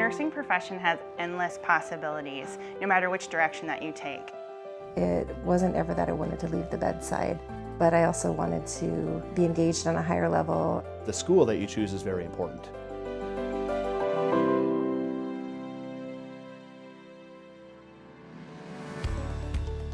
nursing profession has endless possibilities, no matter which direction that you take. It wasn't ever that I wanted to leave the bedside, but I also wanted to be engaged on a higher level. The school that you choose is very important.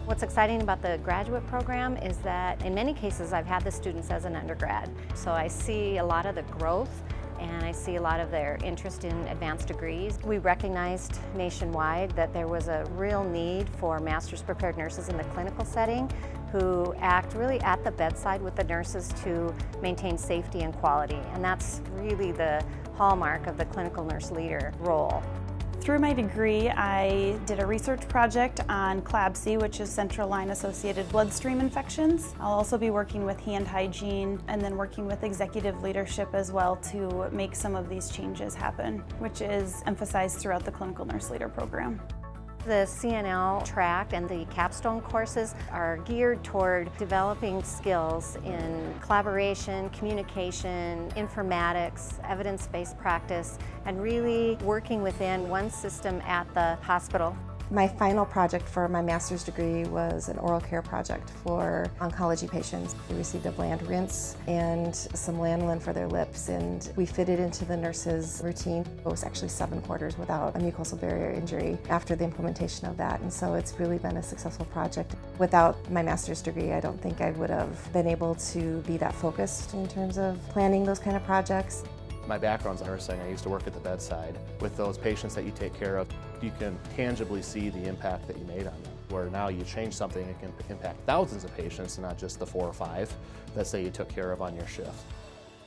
What's exciting about the graduate program is that in many cases I've had the students as an undergrad. So I see a lot of the growth and I see a lot of their interest in advanced degrees. We recognized nationwide that there was a real need for master's prepared nurses in the clinical setting who act really at the bedside with the nurses to maintain safety and quality. And that's really the hallmark of the clinical nurse leader role. Through my degree, I did a research project on CLABSI, which is central line associated bloodstream infections. I'll also be working with hand hygiene and then working with executive leadership as well to make some of these changes happen, which is emphasized throughout the clinical nurse leader program. The CNL track and the capstone courses are geared toward developing skills in collaboration, communication, informatics, evidence-based practice, and really working within one system at the hospital. My final project for my master's degree was an oral care project for oncology patients. We received a bland rinse and some lanolin for their lips, and we fitted into the nurse's routine. It was actually 7 quarters without a mucosal barrier injury after the implementation of that, and so it's really been a successful project. Without my master's degree, I don't think I would have been able to be that focused in terms of planning those kind of projects. My background's in nursing. I used to work at the bedside. With those patients that you take care of, you can tangibly see the impact that you made on them. Where now you change something, it can impact thousands of patients and not just the 4 or 5 that say you took care of on your shift.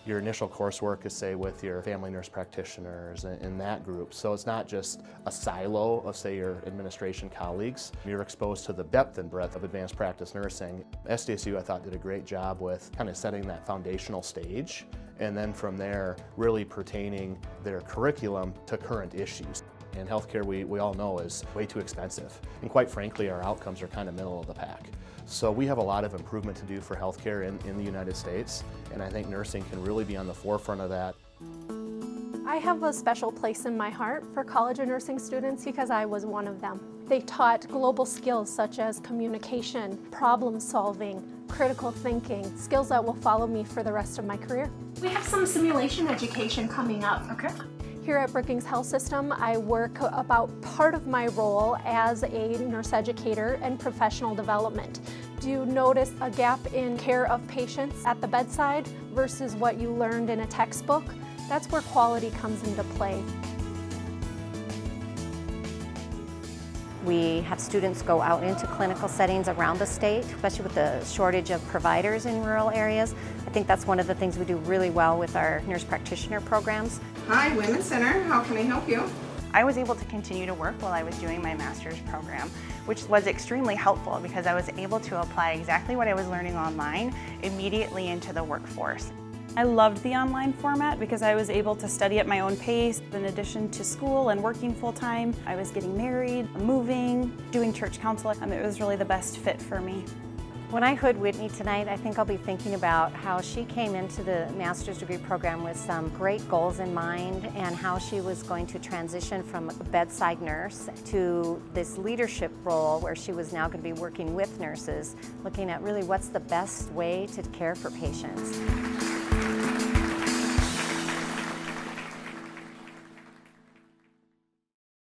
Your initial coursework is, say, with your family nurse practitioners in that group. So it's not just a silo of, say, your administration colleagues. You're exposed to the depth and breadth of advanced practice nursing. SDSU, I thought, did a great job with kind of setting that foundational stage, and then from there, really pertaining their curriculum to current issues. And healthcare, we all know, is way too expensive. And quite frankly, our outcomes are kind of middle of the pack. So we have a lot of improvement to do for healthcare in the United States, and I think nursing can really be on the forefront of that. I have a special place in my heart for college and nursing students because I was one of them. They taught global skills such as communication, problem solving, critical thinking, skills that will follow me for the rest of my career. We have some simulation education coming up. Okay. Here at Brookings Health System, I work about part of my role as a nurse educator and professional development. Do you notice a gap in care of patients at the bedside versus what you learned in a textbook? That's where quality comes into play. We have students go out into clinical settings around the state, especially with the shortage of providers in rural areas. I think that's one of the things we do really well with our nurse practitioner programs. Hi, Women's Center. How can I help you? I was able to continue to work while I was doing my master's program, which was extremely helpful because I was able to apply exactly what I was learning online immediately into the workforce. I loved the online format because I was able to study at my own pace. In addition to school and working full-time, I was getting married, moving, doing church council. It was really the best fit for me. When I heard Whitney tonight, I think I'll be thinking about how she came into the master's degree program with some great goals in mind and how she was going to transition from a bedside nurse to this leadership role where she was now going to be working with nurses, looking at really what's the best way to care for patients.